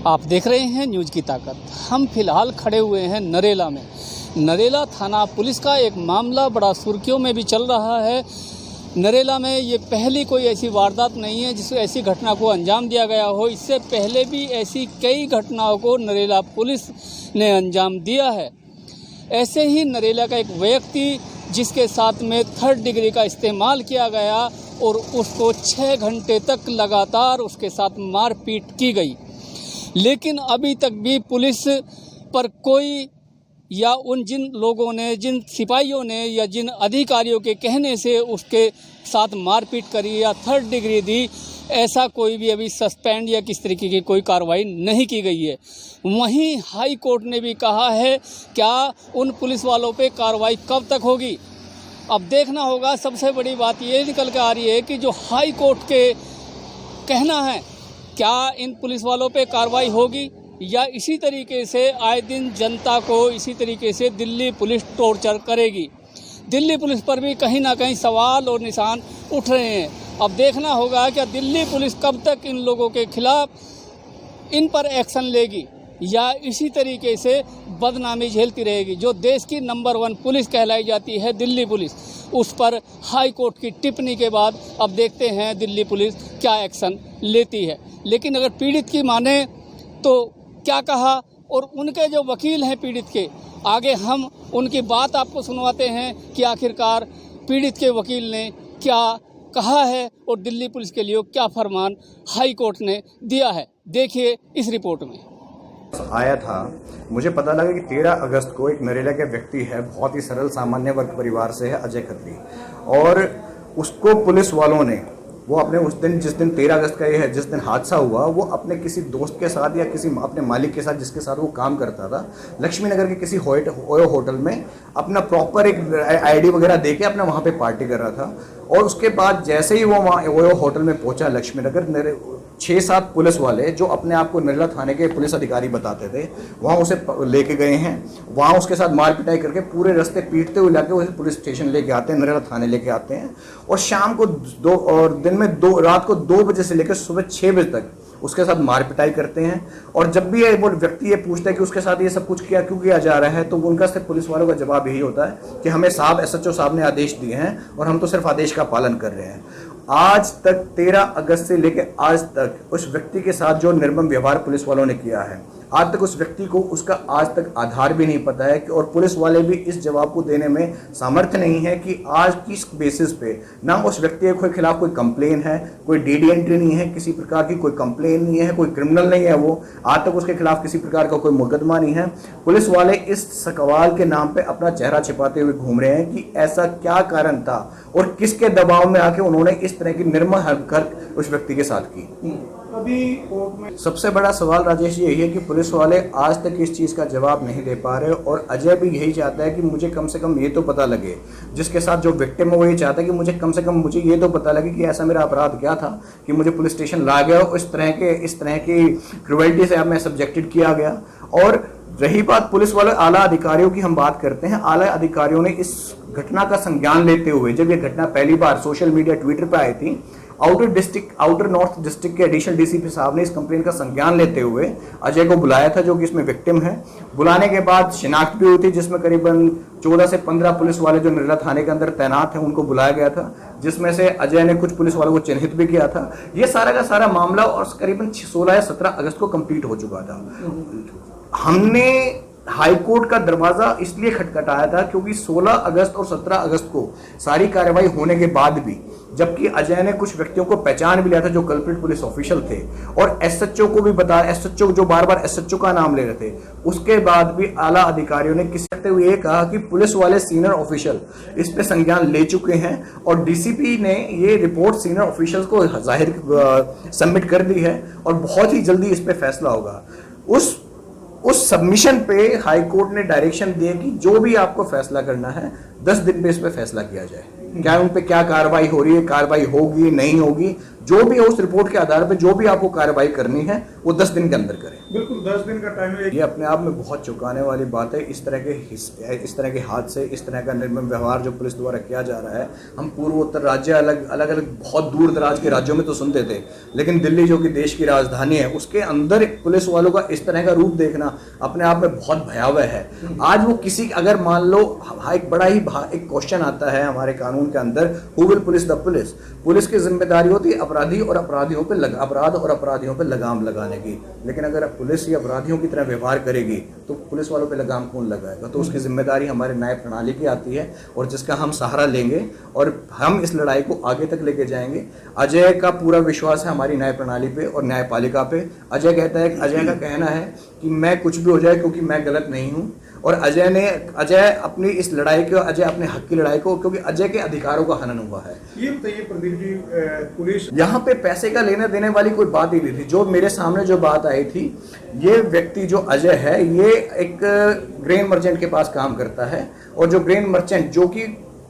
आप देख रहे हैं न्यूज़ की ताकत। हम फिलहाल खड़े हुए हैं नरेला में। नरेला थाना पुलिस का एक मामला बड़ा सुर्खियों में भी चल रहा है। नरेला में ये पहली कोई ऐसी वारदात नहीं है जिसमें ऐसी घटना को अंजाम दिया गया हो। इससे पहले भी ऐसी कई घटनाओं को नरेला पुलिस ने अंजाम दिया है। ऐसे ही नरेला का एक व्यक्ति जिसके साथ में 3rd डिग्री का इस्तेमाल किया गया और उसको 6 घंटे तक लगातार उसके साथ मारपीट की गई, लेकिन अभी तक भी पुलिस पर कोई या जिन लोगों ने, जिन सिपाहियों ने या जिन अधिकारियों के कहने से उसके साथ मारपीट करी या 3rd डिग्री दी, ऐसा कोई भी अभी सस्पेंड या किस तरीके की कोई कार्रवाई नहीं की गई है। वहीं हाई कोर्ट ने भी कहा है क्या उन पुलिस वालों पे कार्रवाई कब तक होगी। अब देखना होगा। सबसे बड़ी बात ये निकल के आ रही है कि जो हाई कोर्ट के कहना है, क्या इन पुलिस वालों पे कार्रवाई होगी या इसी तरीके से आए दिन जनता को इसी तरीके से दिल्ली पुलिस टॉर्चर करेगी। दिल्ली पुलिस पर भी कहीं ना कहीं सवाल और निशान उठ रहे हैं। अब देखना होगा कि दिल्ली पुलिस कब तक इन लोगों के खिलाफ इन पर एक्शन लेगी या इसी तरीके से बदनामी झेलती रहेगी। जो देश की नंबर 1 पुलिस कहलाई जाती है दिल्ली पुलिस, उस पर हाई कोर्ट की टिप्पणी के बाद अब देखते हैं दिल्ली पुलिस क्या एक्शन लेती है। लेकिन अगर पीड़ित की माने तो क्या कहा, और उनके जो वकील हैं पीड़ित के, आगे हम उनकी बात आपको सुनवाते हैं कि आखिरकार पीड़ित के वकील ने क्या कहा है और दिल्ली पुलिस के लिए क्या फरमान हाई कोर्ट ने दिया है। देखिए इस रिपोर्ट में। आया था, मुझे पता लगा कि 13 अगस्त को एक नरेला के व्यक्ति है, बहुत ही सरल सामान्य वर्ग परिवार से है, अजय खत्री, और उसको पुलिस वालों ने वो अपने उस दिन, जिस दिन 13 अगस्त का ये है, जिस दिन हादसा हुआ, वो अपने किसी दोस्त के साथ या किसी अपने मालिक के साथ जिसके साथ वो काम करता था, लक्ष्मी नगर के किसी ओयो होटल में अपना प्रॉपर एक आईडी वगैरह दे के अपना वहाँ पे पार्टी कर रहा था। और उसके बाद जैसे ही वो वहाँ ओयो होटल में पहुँचा लक्ष्मी नगर, 6-7 पुलिस वाले जो अपने आप को नरेला थाने के पुलिस अधिकारी बताते थे, वहाँ उसे लेके गए हैं। वहाँ उसके साथ मार पिटाई करके पूरे रास्ते पीटते हुए लाके उसे पुलिस स्टेशन लेके आते हैं, नरेला थाने लेके आते हैं। और शाम को रात को 2 बजे से लेकर सुबह 6 बजे तक उसके साथ मार पिटाई करते हैं। और जब भी वो व्यक्ति ये पूछता है कि उसके साथ ये सब कुछ क्यों किया जा रहा है, तो उनका सिर्फ पुलिस वालों का जवाब यही होता है कि हमें SHO साहब ने आदेश दिए हैं और हम तो सिर्फ आदेश का पालन कर रहे हैं। आज तक 13 अगस्त से लेकर आज तक उस व्यक्ति के साथ जो निर्मम व्यवहार पुलिस वालों ने किया है, आज तक उस व्यक्ति को उसका आज तक आधार भी नहीं पता है और पुलिस वाले भी इस जवाब को देने में सामर्थ्य नहीं है कि आज किस बेसिस पे ना उस व्यक्ति के खिलाफ कोई कंप्लेन है, कोई DD एंट्री नहीं है, किसी प्रकार की कोई कंप्लेन नहीं है, कोई क्रिमिनल नहीं है, वो आज तक उसके खिलाफ किसी प्रकार का कोई मुकदमा नहीं है। पुलिस वाले इस सवाल के नाम पे अपना चेहरा छिपाते हुए घूम रहे हैं कि ऐसा क्या कारण था और किसके दबाव में आके उन्होंने इस तरह की निर्मम हरकत उस व्यक्ति के साथ की। अभी कोर्ट में सबसे बड़ा सवाल राजेश यही है कि पुलिस वाले आज तक इस चीज़ का जवाब नहीं दे पा रहे, और अजय भी यही चाहता है कि मुझे कम से कम ये तो पता लगे, जिसके साथ जो विक्टिम है वो ये चाहता है कि मुझे कम से कम मुझे ये तो पता लगे कि ऐसा मेरा अपराध क्या था कि मुझे पुलिस स्टेशन ला गया और इस तरह की क्रुएल्टी से अब मैं सब्जेक्टेड किया गया। और रही बात पुलिस वाले आला अधिकारियों की, हम बात करते हैं, आला अधिकारियों ने इस घटना का संज्ञान लेते हुए, जब ये घटना पहली बार सोशल मीडिया ट्विटर पर आई थी, आउटर नॉर्थ डिस्ट्रिक्ट के एडिशनल DCP साहब ने इस कंप्लेन का संज्ञान लेते हुए अजय को बुलाया था, जो कि इसमें विक्टिम है। बुलाने के बाद शिनाख्त भी हुई थी, जिसमें करीबन 14 से 15 पुलिस वाले जो नरेला थाने के अंदर तैनात हैं उनको बुलाया गया था, जिसमें से अजय ने कुछ पुलिस वालों को चिन्हित भी किया था। ये सारा का सारा मामला और करीबन 16 या 17 अगस्त को कंप्लीट हो चुका था। हमने हाईकोर्ट का दरवाजा इसलिए खटखटाया था क्योंकि 16 अगस्त और 17 अगस्त को सारी कार्रवाई होने के बाद भी, जबकि अजय ने कुछ व्यक्तियों को पहचान भी लिया था जो कल्प्रिट पुलिस ऑफिशियल थे, और SHO को भी बताया, SHO जो बार बार SHO का नाम ले रहे थे, उसके बाद भी आला अधिकारियों ने किसी करते हुए कहा कि पुलिस वाले सीनियर ऑफिशियल इस पे संज्ञान ले चुके हैं और DCP ने ये रिपोर्ट सीनियर ऑफिशियल्स को जाहिर सबमिट कर दी है और बहुत ही जल्दी इस पे फैसला होगा। उस सबमिशन पे हाई कोर्ट ने डायरेक्शन दिया कि जो भी आपको फैसला करना है 10 दिन में इस पे फैसला किया जाए। क्या उन पे क्या कार्रवाई हो रही है, कार्रवाई होगी नहीं होगी, जो भी है उस रिपोर्ट के आधार पर जो भी आपको कार्रवाई करनी है वो 10 दिन के अंदर करें। बिल्कुल 10 दिन का टाइम है। ये अपने आप में बहुत चौंकाने वाली बात है। इस तरह के हादसे, इस तरह का निर्मम व्यवहार जो पुलिस द्वारा किया जा रहा है, हम पूर्वोत्तर राज्य अलग अलग बहुत दूर दराज के राज्यों में तो सुनते थे, लेकिन दिल्ली जो कि देश की राजधानी है उसके अंदर पुलिस वालों का इस तरह का रूप देखना अपने आप में बहुत भयावह है। आज वो किसी, अगर मान लो एक बड़ा ही एक क्वेश्चन आता है हमारे कानून के अंदर, who will police the police. Police की जिम्मेदारी होती है अपराध और अपराधियों पे लगाम लगाने की, लेकिन अगर पुलिस ही अपराधियों की तरह व्यवहार करेगी तो पुलिस वालों पे लगाम कौन लगाएगा? तो उसकी जिम्मेदारी हमारे न्याय प्रणाली की आती है और जिसका हम सहारा लेंगे और हम इस लड़ाई को आगे तक लेके जाएंगे। अजय का पूरा विश्वास है हमारी न्याय प्रणाली पे और न्यायपालिका पे। अजय का कहना है कि मैं कुछ भी हो जाए क्योंकि मैं गलत नहीं हूं, और अजय अपनी इस लड़ाई को, अजय अपने हक की लड़ाई को, क्योंकि अजय के अधिकारों का हनन हुआ है। ये बताइए प्रदीप जी, पुलिस यहाँ पे पैसे का लेने देने वाली कोई बात ही नहीं थी। जो मेरे सामने जो बात आई थी, ये व्यक्ति जो अजय है ये एक ग्रेन मर्चेंट के पास काम करता है, और जो ग्रेन मर्चेंट जो कि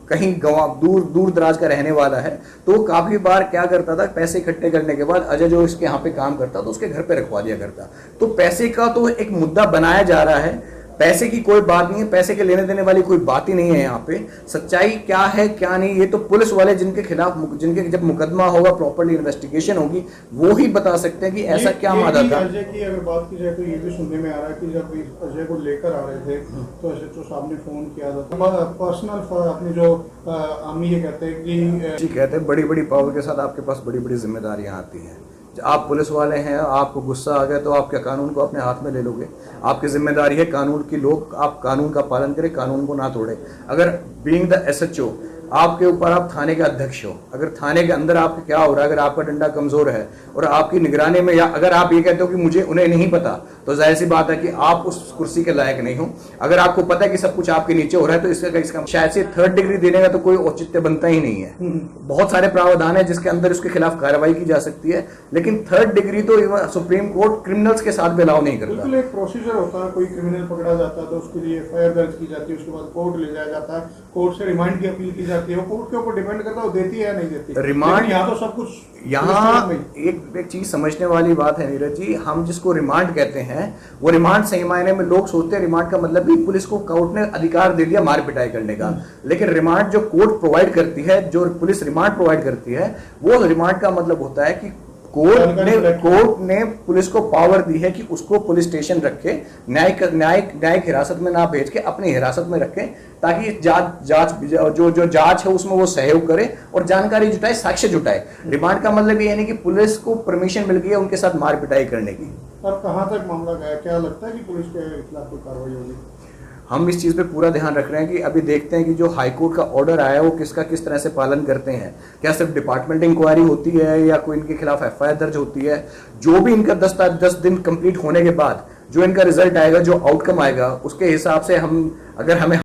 कहीं दूर दराज का रहने वाला है, तो काफी बार क्या करता था, पैसे इकट्ठे करने के बाद अजय जो इसके यहाँ पे काम करता तो उसके घर पे रखवा दिया करता। तो पैसे का तो एक मुद्दा बनाया जा रहा है, पैसे की कोई बात नहीं है, पैसे के लेने देने वाली कोई बात ही नहीं है। यहाँ पे सच्चाई क्या है क्या नहीं, ये तो पुलिस वाले जिनके खिलाफ, जिनके जब मुकदमा होगा, प्रॉपर्ली इन्वेस्टिगेशन होगी, वो ही बता सकते हैं कि ऐसा क्या मादा था। अजय की अगर बात की जाए तो ये भी सुनने में आ रहा है कि जब अजय को लेकर आ रहे थे तो एसएचओ साहब ने फोन किया था पर्सनल, अपने जो अम्मी ये कहते हैं कि जी कहते हैं बड़ी बड़ी पावर के साथ आपके पास बड़ी बड़ी जिम्मेदारियां आती हैं। आप पुलिस वाले हैं, आपको गुस्सा आ गया तो आप क्या कानून को अपने हाथ में ले लोगे? आपकी जिम्मेदारी है कानून की, लोग आप कानून का पालन करें, कानून को ना तोड़े। अगर बीइंग द एसएचओ आपके ऊपर, आप थाने के अध्यक्ष हो, अगर थाने के अंदर आपके क्या हो रहा है, अगर आपका डंडा कमजोर है और आपकी निगरानी में, या अगर आप ये कहते हो कि मुझे उन्हें नहीं पता, तो जाहिर सी बात है कि आप उस कुर्सी के लायक नहीं हो। अगर आपको पता है कि सब कुछ आपके नीचे हो रहा है तो इसका शायद से 3rd डिग्री देने का तो कोई औचित्य बनता ही नहीं है। बहुत सारे प्रावधान है जिसके अंदर उसके खिलाफ कार्रवाई की जा सकती है, लेकिन 3rd डिग्री तो सुप्रीम कोर्ट क्रिमिनल्स के साथ भी अलाउ नहीं करता। बिल्कुल एक प्रोसीजर होता है, कोई क्रिमिनल पकड़ा जाता है तो उसके लिए एफआईआर दर्ज की जाती है, उसके बाद कोर्ट ले जाया जाता है, कोर्ट से रिमांड की अपील की जाती है, कोर्ट के ऊपर डिपेंड करता है वो देती है या नहीं देती। रिमांड यहाँ तो सब कुछ, यहाँ एक चीज समझने वाली बात है नीरज जी, हम जिसको रिमांड कहते हैं वो रिमांड सही मायने में लोग सोचते हैं रिमांड का मतलब भी पुलिस को कोर्ट ने अधिकार दे दिया मार पिटाई करने का, लेकिन रिमांड जो कोर्ट प्रोवाइड करती है, जो पुलिस रिमांड प्रोवाइड करती है, वो रिमांड का मतलब होता है कि कोर्ट ने पुलिस को पावर दी है कि उसको पुलिस स्टेशन रखे, न्यायिक हिरासत में ना भेज के अपनी हिरासत में रखे, ताकि जो जांच है उसमें वो सहयोग करे और जानकारी जुटाए, साक्ष्य जुटाए। रिमांड का मतलब ये नहीं कि पुलिस को परमिशन मिल गई है उनके साथ मार पिटाई करने की। और कहां तक मामला गया, क्या लगता है कि पुलिस के खिलाफ कोई कार्रवाई होगी? हम इस चीज़ पे पूरा ध्यान रख रहे हैं कि अभी देखते हैं कि जो हाईकोर्ट का ऑर्डर आया है वो किस तरह से पालन करते हैं। क्या सिर्फ डिपार्टमेंट इंक्वायरी होती है या कोई इनके खिलाफ एफआईआर दर्ज होती है? जो भी इनका 10 दिन कंप्लीट होने के बाद जो इनका रिजल्ट आएगा, जो आउटकम आएगा, उसके हिसाब से हम, अगर हमें